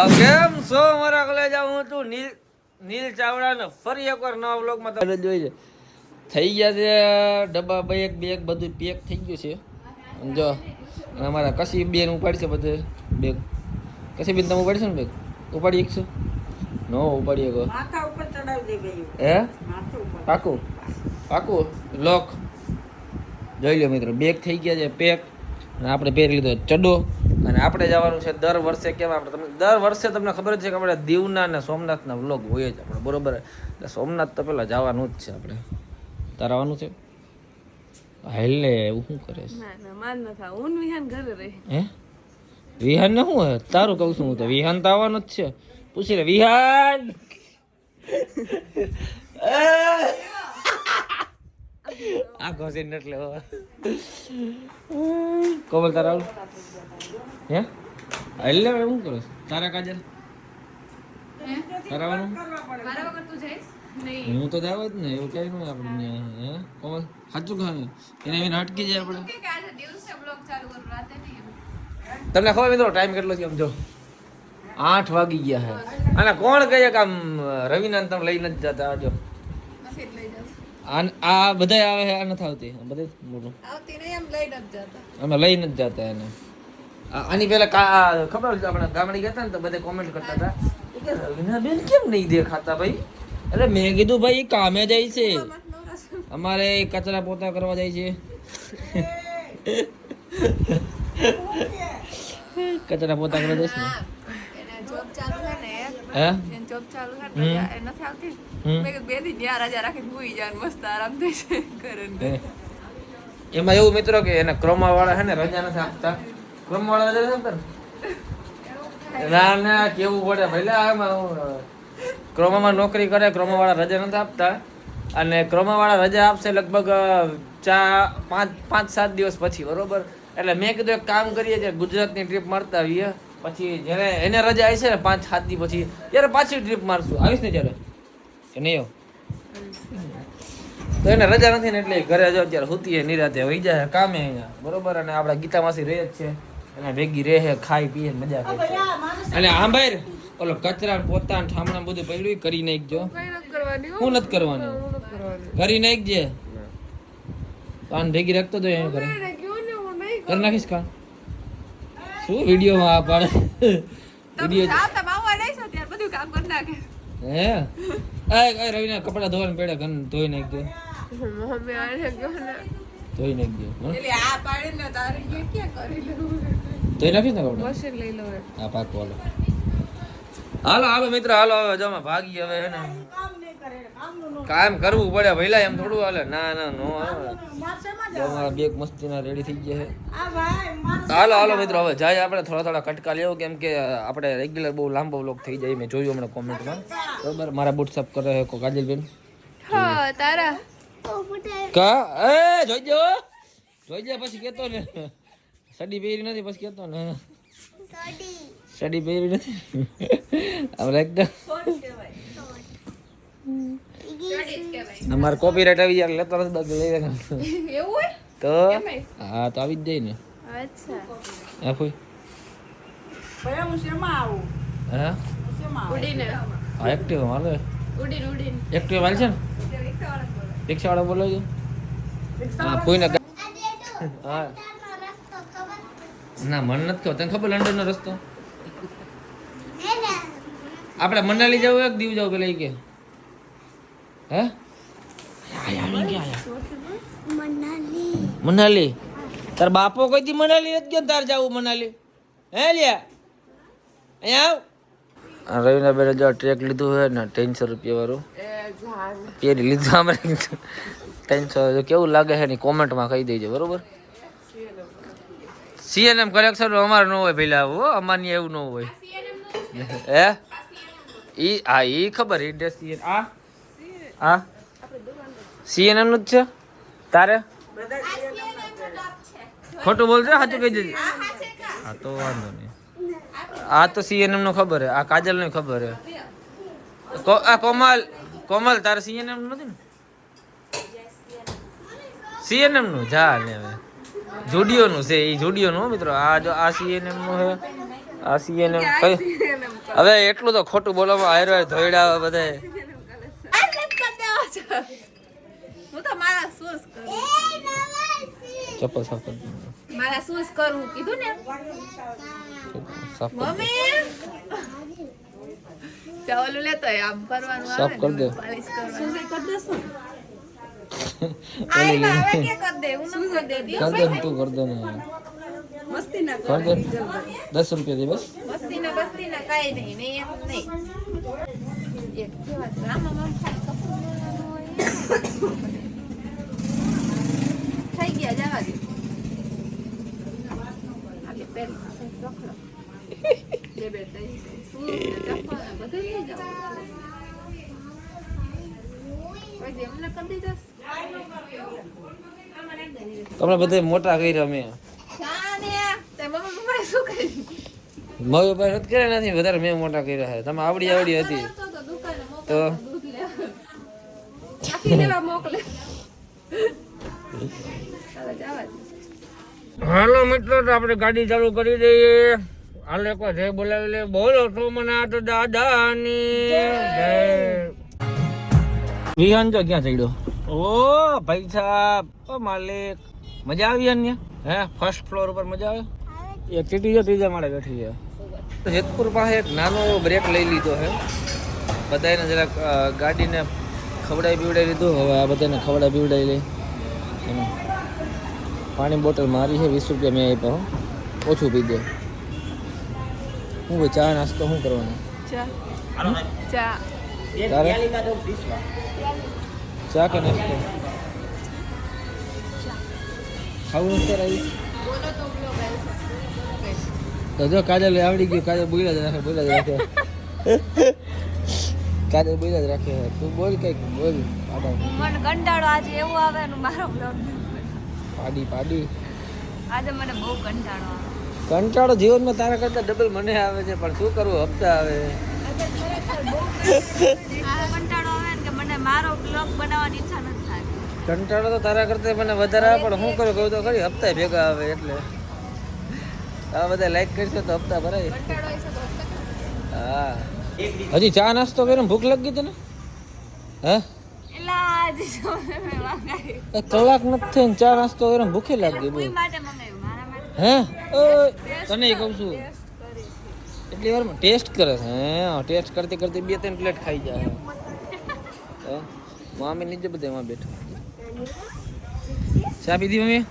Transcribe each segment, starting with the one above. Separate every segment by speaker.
Speaker 1: કેમ છો મારા કોલેજ હું છું નીલ ચાવડા ને ફરી એકવાર નવા વ્લોગમાં તમે જોઈ છે. થઈ ગયા છે ડબ્બા બેગ બધું પેક થઈ ગયું છે. જો અમારા કશી બેન ઉપાડશે બધે બેગ. કશી બેન તમે ઉપાડશો ને બેગ? ઉપાડી શકશો? નો ઉપાડી શકો.
Speaker 2: માથા ઉપર ચડાવી દે ગયું.
Speaker 1: હે
Speaker 2: માથું ઉપર.
Speaker 1: પાકું લોક જોઈ લો મિત્રો, બેગ થઈ ગયા છે પેક. અને આપણે પહેરી લીધો ચડ્ડો. અને આપણે જવાનું છે દર વર્ષે. કેમ આપણે દર વર્ષે તમને ખબર જ છે કે આપણે દીવના અને સોમનાથના વ્લોગ હોય જ આપણે, બરોબર? એટલે સોમનાથ તો પેલા જવાનું જ છે આપણે. તારે આવવાનું છે? હાલ ને, એવું શું કરે છે? હે વિહાન ને શું હે? તારું કહું છું હું તો, વિહાન તો આવવાનું જ છે. પૂછી લે વિહાન. આ ઘોસીને એટલે કોમલ તારા આવું હે એટલે શું કરો તારા કાજલ કરાવવાનું? હું તો જાવ જ ને, એવું કઈ નહીં આપણે. હે કોમલ સાચું ખાને એને એને અટકી જાય આપણે. તમને ખબર મિત્રો ટાઈમ કેટલો છે? આમ જો 8 વાગી ગયા છે. અને કોણ કહે કે આમ રવિના તમે લઈ નથી જતા? જો આ બધા આવે છે, આ નથી આવતી બધે મોટું અમે લઈ નથી જતા એને. આની પેલા ખબર છે આપણે ગામડે ગયા હતા ને તો બધા કોમેન્ટ કરતા હતા કે રવિના બેન કેમ નહીં દેખાતા ભાઈ. એટલે મેં કીધું ભાઈ કામે જાય છે, અમારે કચરા પોતા કરવા જાય છે. કચરા પોતા કરવા જાય છે ને. એમાં એવું મિત્રો કે એને ક્રોમા વાળા છે ને રજા નથી આપતા. ક્રોમા વાળા રજા નથી આપતા ના કેવું પડે ભાઈ. ક્રોમામાં નોકરી કરે, ક્રોમા વાળા રજા નથી આપતા. અને ક્રોમા વાળા રજા આપશે લગભગ 5-7 દિવસ પછી, બરોબર? એટલે મેં કીધું એક કામ કરીએ છે, ગુજરાતની ટ્રીપ મારતા આવીએ. પછી જ્યારે એને રજા આવી છે ને 5-7 દી પછી, ત્યારે પાછી ટ્રીપ મારશું. આવીશ ને ત્યારે કે નહીં આવ તો એને રજા નથી ને એટલે ઘરે જાવ ત્યારે હુતીએ નિરાતે વહી જાય કામે અહીંયા, બરોબર? અને આપણા ગીતા માસી રહે જ છે, એના ભેગી રહે, ખાઈ પીએ મજા કરે છે. અને આમ ભાઈ ઓલો કચરા પોતા ઠામણા બધું પડ્યું કરી નાખજો. હું નથી કરવાની, કરી નાખજે. આને ભેગી રાખતો તો એને ઘરે કરી નાખીશ. કા શું વિડીયોમાં આ પાડે વિડીયો હે? રવિના કપડા ધોવાને પેડે ઘર ધોઈ નાખજો. ધોઈ નાખજો. ધોઈ નાખીશ ને કપડા? હા પાક હાલો હાલો મિત્ર હાલો. હવે જો ભાગી હવે ને કામ કરવું પડે ભઈલા, એમ થોડું હાલે. ના નો અમારા બેગ મસ્તીના રેડી થઈ ગયા છે. હાલો મિત્રો હવે જાય આપણે થોડા કટકા લેવો, કેમ કે આપણે રેગ્યુલર બહુ લાંબો વ્લોગ થઈ જાય. મેં જોયું હમણાં કોમેન્ટમાં, બરોબર? મારા બૂટ સાફ કરે છે કાજલબેન. તારા કા એ જોઈજો પછી કેતો ને સડી પહેરી નથી પછી કેતો ને સડી પહેરી નથી. આપણે એકદમ અમારે કોપીરાઈટ આવી જાય લેતો નથી બાકી લઈ એવું તો હા તો આવી જ જાય ને. અચ્છા હા કોઈ હું શેમાં આવું? હા ઉડીને હા એક્ટિવ હાલે ઉડીને એક્ટિવ હાલ છે ને રિક્ષા વાળા બોલો છો? હા કોઈને હા ના મન નથી ખબર. તને ખબર લંડનનો રસ્તો? આપણે મનાલી જવું એક દીવ જવું પેલા કે હે મનાલી તાર બાપો કોઈ દી મનાલી નથી ગયો? તાર જવું મનાલી હે લ્યા અહીંયા આવ. રવિના બેને જો ટ્રેક લીધું છે ને 300 રૂપિયા વાળું પહેરી લીધું. અમે 300 કેવું લાગે છે ની કોમેન્ટમાં કહી દેજો, બરોબર? CNM કલેક્શન અમારે ન હોય પેલા, અમારની એવું ન હોય. હે ઈ ખબર ઈ ડ્રેસ આ CNM નું જ છે. તારે ખોટું બોલજો, સાચું કહી દેજે. હા તો વાંધો નહીં. આ તો CNM નું ખબર હે, આ કાજલ નું ખબર હે. આ કોમલ તારે CNM નું નથી ને? CNM નું જા ને હવે જુડિયો નું છે, એ જુડિયો નું મિત્રો. આ જો આ CNM નું છે આ સીએન હવે એટલું તો ખોટું બોલવામાં આયરો ધોઈડા બધાય
Speaker 3: હું તો મારા શૂઝ કરું
Speaker 1: ચપ્પલ સાફ કર
Speaker 3: મારા શૂઝ કરું કીધું ને
Speaker 1: સાફ કર
Speaker 3: મમ્મી ચાવલ લેતો આમ કરવાનું
Speaker 1: સાફ કર દે
Speaker 3: પાલિશ કરવાનું શૂઝ કરી દેસો
Speaker 1: ઓલી લે
Speaker 3: આવે કે કર દે હું શૂઝ દે દિયો
Speaker 1: કર દે ને તું કર દે ને
Speaker 2: મસ્તી ના
Speaker 1: કર દે 10 રૂપિયા દે બસ
Speaker 3: બસ્તી ના કાઈ નહીં નહીં એમ નહીં એક કેવા રામા મમ ખાલી કપડું થઈ ગયા જવા દે આલે પેરી રખડો બે તઈ શું ચપ્પલ બધું લઈ જાવ ઓય દેમને કરી દીધસ
Speaker 1: તમને બધે મોટા કર્યા મેં
Speaker 3: શાને તે મમ્મી શું કરી
Speaker 1: મમ્મી પપ્પા રદ કરે નથી વધારે મેં મોટા કર્યા છે તમે આવડી હતી
Speaker 3: તો દુકાને
Speaker 1: તો
Speaker 3: મોકલો દૂધ લેવા ચાકી લેવા મોકલે ચાલો જવા દે
Speaker 1: હાલો મિત્રો તો આપણે ગાડી ચાલુ કરી દઈએ હાલ એકવાર જય બોલાવી લે બોલો સોમનાથ દાદાની જય વિહાન જો ક્યાં ચડ્યો ઓ ભાઈ સાહેબ ઓ માલિક મજા આવી ને હે ફર્સ્ટ ફ્લોર ઉપર મજા આવે એક ટીટી જો ત્રીજા માળે બેઠી છે જેતપુર પાસે એક નાનો એવો બ્રેક લઈ લીધો છે બધાને જરાક ગાડીને ખવડાવી પીવડાવી લીધું હવે આ બધાને ખવડાવી પીવડાવી લઈ પાણી બોટલ મારી છે 20 રૂપિયા મેં આપ્યા ઓછું પી દે હું ભાઈ ચા નાસ્તો શું કરવાનો
Speaker 3: ચા ચા
Speaker 1: તારે ચા કે નાસ્તો ખાવું નથી આવી
Speaker 3: બોલો તો બ્લોગ
Speaker 1: તો જો કાજલ આવડી ગયું કાજલ બોલ્યા જ રાખે કાજલ બોલ્યા જ રાખે તું બોલ કઈક બોલ
Speaker 3: મને કંટાળો આજે એવું આવે ને મારો બ્લોગ
Speaker 1: પાડી
Speaker 3: આજે મને બહુ કંટાળો આવે
Speaker 1: કંટાળો જીવનમાં તારા કરતા ડબલ મને આવે છે પણ શું કરવું હપ્તા આવે
Speaker 3: કંટાળો આવે ને કે મને મારો બ્લોગ બનાવવાની ઈચ્છા નથી થાય
Speaker 1: કંટાળો તો તારા કરતા મને વધારે આવે પણ શું કરું કહું તો ખરી હપ્તા ભેગા આવે એટલે આ બધા લાઈક કરશો તો હપ્તા ભરાય
Speaker 3: કંટાળો હશે તો
Speaker 1: હા હજી ચા નાસ્તો કર્યો ભૂખ લાગી તને હે
Speaker 3: એલા આજે મેં વાગાઈ
Speaker 1: એક કલાક નથી થઈને ચા નાસ્તો કર્યો ભૂખે લાગી બોલ
Speaker 3: કોઈ માટે મંગાવ્યું મારા માટે
Speaker 1: હે ઓય તને કહું છું એટલી વારમાં ટેસ્ટ કરે છે હે ટેસ્ટ કરતી કરતી 2-3 પ્લેટ ખાઈ જાય હે મામી નીચે બધે એમાં બેઠો ચા પીધી મમ્મી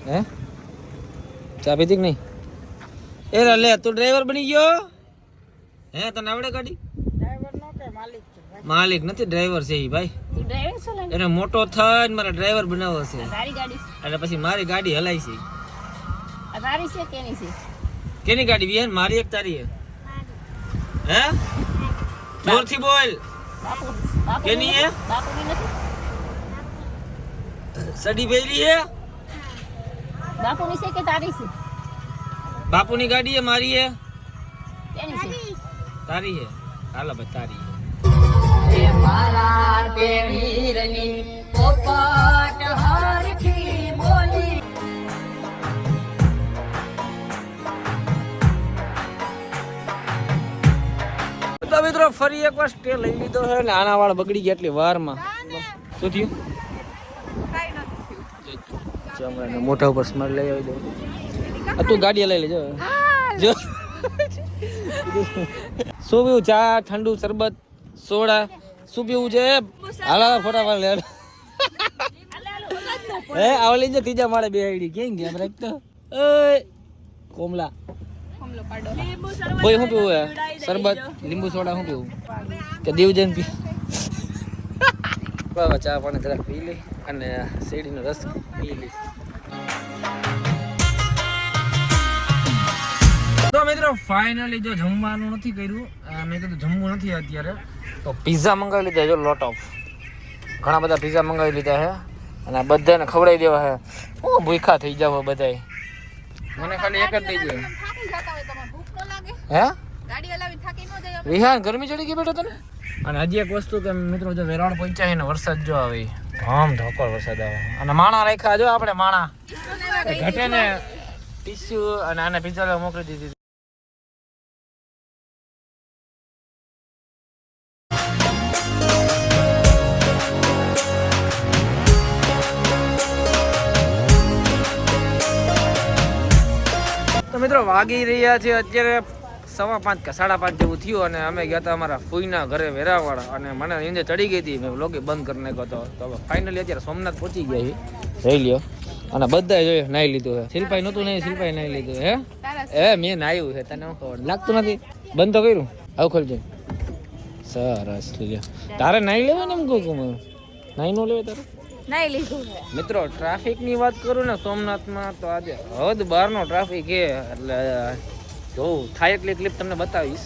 Speaker 1: હે ચા પીધી કે નહીં એ લે તું ડ્રાઈવર બની ગયો હે તને આવડે ગાડી
Speaker 2: ડ્રાઈવર નો કે માલિક છે
Speaker 1: માલિક નથી ડ્રાઈવર છે ઈ ભાઈ
Speaker 3: તું ડ્રાઈવિંગ ચલાવે
Speaker 1: એને મોટો થઈને મારા ડ્રાઈવર બનાવવો છે
Speaker 3: તારી ગાડી
Speaker 1: એટલે પછી મારી ગાડી હલાઈ છે
Speaker 3: આ તારી છે કેની છે
Speaker 1: કેની ગાડી વિહાન મારી એક તારી હે જોરથી બોલ
Speaker 3: બાપુ
Speaker 1: કેની હે
Speaker 3: બાપુની નથી
Speaker 1: સડી ભેરી હે
Speaker 3: બાપુની છે કે તારી છે
Speaker 1: બાપુની ગાડી હે મારી હે
Speaker 3: કેની છે
Speaker 1: તારી હે હાલો ભાઈ તારી હે
Speaker 3: એ મારા દેવીરની પોપટ હરખી બોલી
Speaker 1: તો મિત્રો ફરી એકવાર સ્ટે લઈ લીધો છે ને આના વાળ બગડી ગયા એટલી વારમાં શું થયું ચામડાને મોઢા ઉપર સ્મેલ લઈ આવી દો આ તું ગાડી લઈ લેજો જો શું પીવું ચા ઠંડુ શરબત સોડા શું પીવું છે હાલા ફટાફટ લે હે આવલી જે ત્રીજા માળે બે આઈડી કેમ ગયા રાખતો ઓય કોમલા કોઈ શું પીવું હે શરબત લીંબુ સોડા શું પીવું કે દેવજન પી બાબા ચા પાણી જરાક પી લે અને શેરડીનો રસ પી લે તો મિત્રો ફાઇનલી જો જમવાનું નથી કર્યું મેં કીધું જમવું નથી અત્યારે તો પિઝા મંગાવી લીધા જો લોટ ઓફ ઘણા બધા પિઝા મંગાવી લીધા છે અને આ બધાને ખવડાવી દેવા છે હું ભૂખા થઈ જાવ બધાય મને ખાલી એક જ દઈ દે
Speaker 3: થાકી જતા હોય તમને ભૂખ ન લાગે
Speaker 1: હે
Speaker 3: ગાડી હલાવી થાકી ન જાય
Speaker 1: વિહાન ગરમી ચડી ગઈ બેઠો તને અને હજી એક વસ્તુ કે મિત્રો જો વેરાણ પહોંચ્યા ને વરસાદ જો આવે ધામ ધોકર વરસાદ આવે અને માણા રાખ્યા જો આપણે માણા ઘટે ને ટીસ્યુ અને આને પિઝા મોકલી દીધી મિત્રો વાગી રહ્યા છે અત્યારે 5:15 કે 5:30 જેવું થયું અને અમે ગયા હતા અમારા ફૂઈના ઘરે વેરાવાળા અને મને નીંદે ચડી ગઈ હતી. મેં વ્લોગ બંધ કરી નાખ્યો હતો. તો ફાઇનલી અત્યારે સોમનાથ પહોંચી ગયા છે. રહી લ્યો અને બધાએ જોયું નાઈ લીધું છે. શિલ્પાઈ નહોતું નહીં, શિલ્પાઈ નાઈ લીધું હે મેં નાયું છે. તને ખબર લાગતું નથી? બંધ તો કર્યું. આવું ખોલજે. સરસ લ્યો. તારે નાઈ લેવાય ને એમ કહું નાઈ નો લેવાય તારે?
Speaker 3: નાઈ લીધું.
Speaker 1: મિત્રો ટ્રાફિકની વાત કરું ને સોમનાથમાં તો આજે હદ બહારનો ટ્રાફિક છે. એટલે જો થાય એટલી ક્લિપ તમને બતાવીશ,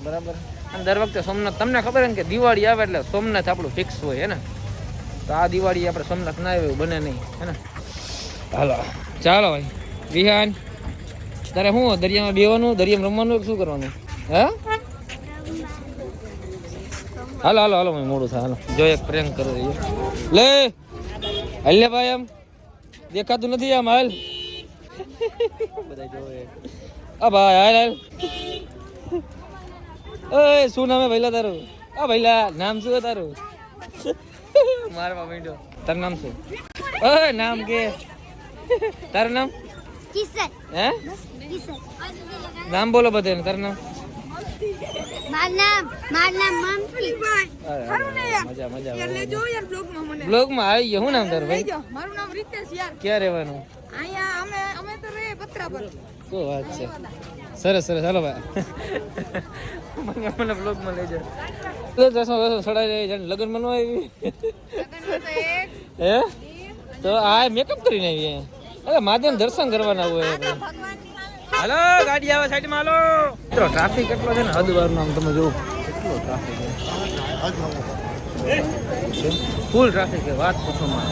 Speaker 1: બરાબર? અને દર વખતે સોમનાથ તમને ખબર ને કે દિવાળી આવે એટલે સોમનાથ આપણું ફિક્સ હોય હે ને. તો આ દિવાળી આપણે સોમનાથ ના આવ્યું બને નહીં હે ને. હાલો ચાલો ભાઈ. વિહાન તારે શું દરિયામાં બેવાનું, દરિયામાં રમવાનું શું કરવાનું હે? હાલો હાલો હાલો મોડું થાય. હાલો જો એક પ્રેન્ક કરી દઈએ. લે હલ્લે ભાઈ એમ દેખાતું નથી આમ હાલ. બધા જોવે. આ ભાઈ હાલ હાલ. ઓય શું નામ હે ભઈલા તારું? આ ભઈલા નામ શું તારું? મારવા માંડ્યો. તારું નામ શું? ઓય નામ કે તારું નામ?
Speaker 4: કિશન.
Speaker 1: હે
Speaker 4: કિશન.
Speaker 1: નામ બોલો બધે. તારું નામ?
Speaker 4: મારું નામ મમ્મી.
Speaker 1: મજા મજા.
Speaker 2: એટલે જો યાર બ્લોગમાં મને
Speaker 1: બ્લોગમાં આવી ગયો. શું નામ તારું ભાઈ?
Speaker 2: જો મારું નામ રીતેશ યાર.
Speaker 1: ક્યાં રહેવાનું?
Speaker 2: અહીંયા અમે તો રે પત્રા પર.
Speaker 1: શું વાત છે. સરસ સરસ. હાલો ભાઈ મને બ્લોગમાં લઈ જાય. સડાઈ જાય લગ્નમાં ન આવી હે તો આ મેકઅપ કરીને આવી. અરે મહાદેવ દર્શન કરવાના હોય. હાલો ગાડી આવે સાઈડમાં. હાલો મિત્રો ટ્રાફિક કેટલો છે ને હદ બારનો. આમ તમે જોવો કેટલો ટ્રાફિક છે. ફૂલ ટ્રાફિક છે. વાત પૂછો માં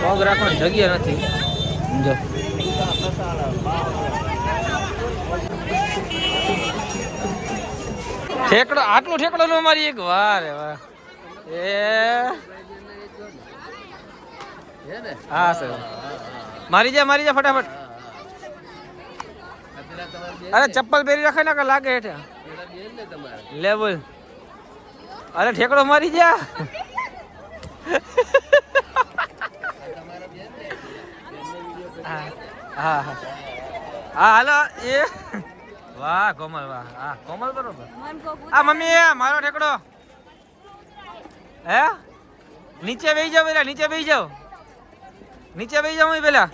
Speaker 1: પગ રાખવાની જગ્યા નથી. સમજો ઠેકડો આટલો ઠેકડો નો મારી એક વાર વાહ. હા સર મારી જા ફટાફટ. અરે ચપ્પલ પહેરી રાખે ને કે લાગે હેઠે લેવલ. અરે ઠેકડો મારી જા. હા હા હાલો એ વાહ કોમલ વાહ. હા કોમલ બરોબર. આ મમ્મી મારો ઠેકડો હે નીચે બેસી જાવ પેલા. નીચે બેસી જાવ. નીચે બેસી જાવ પેલા.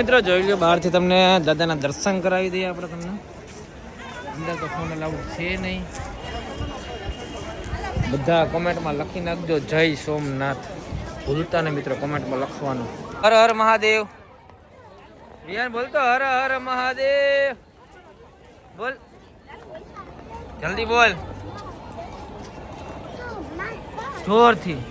Speaker 1: મિત્રો જોઈ લો બહારથી તમને દાદાના દર્શન કરાવી દઈએ આપણે તમને. અંદર તો ફોન અલાઉડ છે નહીં. બધા કોમેન્ટમાં લખી નાખજો જય સોમનાથ. ભૂલતા ને મિત્રો કોમેન્ટમાં લખવાનું. હર હર મહાદેવ. વિયાન બોલતો હર હર મહાદેવ બોલ. જલ્દી બોલ જોરથી.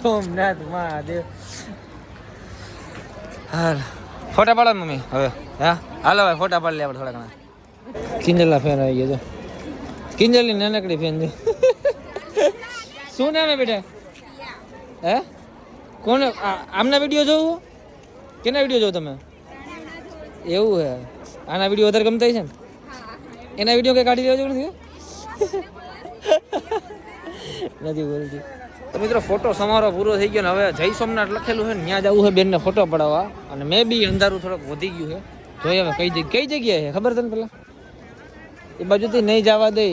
Speaker 1: સોમનાથ મહાદેવ. હાલ ફોટા પાડો મમ્મી હવે. હા હાલો ભાઈ ફોટા પાડી લે આપણે થોડા ઘણા. કિંજલના ફેન આવી ગયો. કિંજલની નાનકડી ફેન છે. શું નામ હે બેટા? હે કોને આમના વિડીયો જોવો? કેના વિડીયો જોવો તમે? એવું હે. આના વિડીયો વધારે ગમતા છે ને? એના વિડીયો કઈ કાઢી લેવા જેવું નથી? નથી બોલતી. તો મિત્રો ફોટો સમારોહ પૂરો થઈ ગયો ને હવે જય સોમનાથ લખેલું છે ને ત્યાં જવું છે બેનને ફોટો પડાવવા. અને મેં બી અંધારું થોડુંક વધી ગયું છે. જોઈએ હવે કઈ જગ્યાએ છે ખબર તને પેલા? એ બાજુથી નહીં જવા દે.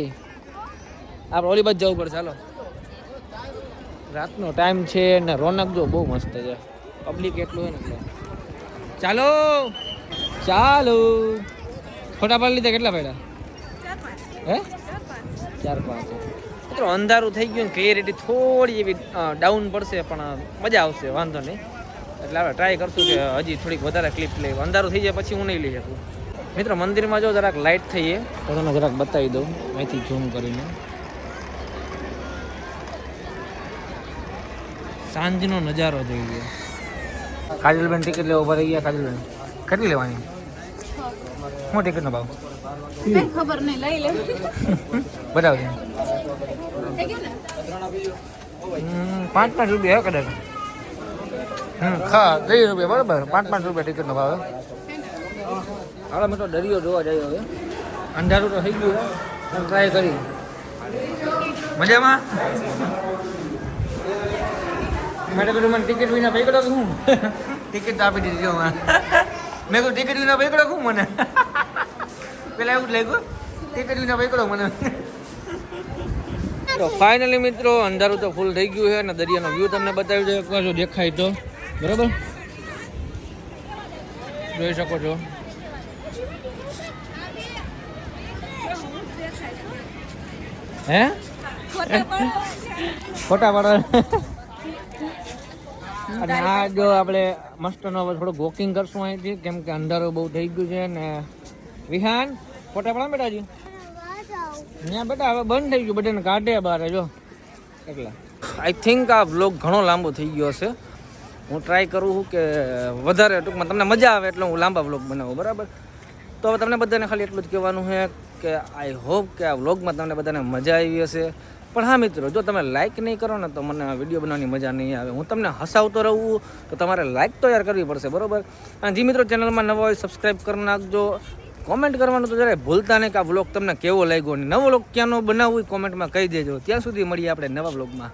Speaker 1: આપણે ઓલી બાજુ જવું પડશે. ચાલો રાતનો ટાઈમ છે ને રોનક જો બહુ મસ્ત છે. પબ્લિક એટલું હોય ને એટલે ચાલો ચાલો. ફોટા પાડી લીધા? કેટલા પડ્યા? હે 4-5. મિત્રો અંધારું થઈ ગયું ને ક્લિયરિટી થોડી એવી ડાઉન પડશે પણ મજા આવશે, વાંધો નહીં. એટલે આપણે ટ્રાય કરશું કે હજી થોડીક વધારે ક્લિપ લઈ. અંધારું થઈ જાય પછી હું નહીં લઈ શકું. મિત્રો મંદિરમાં જો જરાક લાઇટ થઈએ તો તમને જરાક બતાવી દઉં અહીંથી ઝૂમ કરીને. સાંજનો નજારો જોઈ લો. કાજલબેન ટિકિટ લેવા ઉભા રહી ગયા. કાજલબેન કેટલી લેવાની? શું ટિકિટનો ભાવ
Speaker 2: કઈ ખબર નહીં લઈ લે
Speaker 1: બતાવજો.
Speaker 2: થઈ ગયું ને
Speaker 1: 5 રૂપિયા કદાચ. હા 3 રૂપિયા બરાબર. 5 રૂપિયા ટિકિટનો ભાવ. હાલો મેં તો દરિયો જોવા જાય હવે. અંધારું તો થઈ ગયું છે. ટ્રાય કરી. મજામાં? મેં તો કીધું મને ટિકિટ વિના પૈકડો કે હું ટિકિટ આપી દીધી મેં કહ્યું ટિકિટ વિના પૈકડો શું મને પેલા એવું જ લાગ્યું ટિકિટ વિના પૈકડો મને. તો ફાઇનલી મિત્રો અંધારું તો ફૂલ થઈ ગયું છે અને દરિયાનો વ્યૂ તમને બતાવી દો એકવાર જો દેખાય તો બરાબર જોઈ શકો છો. હે ફોટા પાડવા અને આ જો આપણે મસ્તનો હવે થોડું વોકિંગ કરશું અહીંથી કેમ કે અંધારું બહુ થઈ ગયું છે ને વિહાન ફોટા પાડવા બેટા હજી ત્યાં બેટા હવે બંધ થઈ ગયું બધાને કાઢે બહાર જો એટલે આઈ થિંક આ વ્લોગ ઘણો લાંબો થઈ ગયો હશે. હું ટ્રાય કરું છું કે વધારે ટૂંકમાં તમને મજા આવે એટલે હું લાંબા વ્લોગ બનાવું બરાબર. તો હવે તમને બધાને ખાલી એટલું જ કહેવાનું છે કે આઈ હોપ કે આ વ્લોગમાં તમને બધાને મજા આવી હશે. પણ હા મિત્રો જો તમે લાઇક નહીં કરો ને તો મને આ વિડીયો બનાવવાની મજા નહીં આવે. હું તમને હસાવતો રહું તો તમારે લાઇક તો યાર કરવી પડશે બરાબર. અને જે મિત્રો ચેનલમાં નવા હોય સબસ્ક્રાઈબ કરી નાખજો. કોમેન્ટ કરવાનું તો જરાય ભૂલતા નહીં કે આ વ્લોગ તમને કેવો લાગ્યો અને નવો વ્લોગ ક્યાંનો બનાવવું એ કોમેન્ટમાં કહી દેજો. ત્યાં સુધી મળીએ આપણે નવા વ્લોગમાં.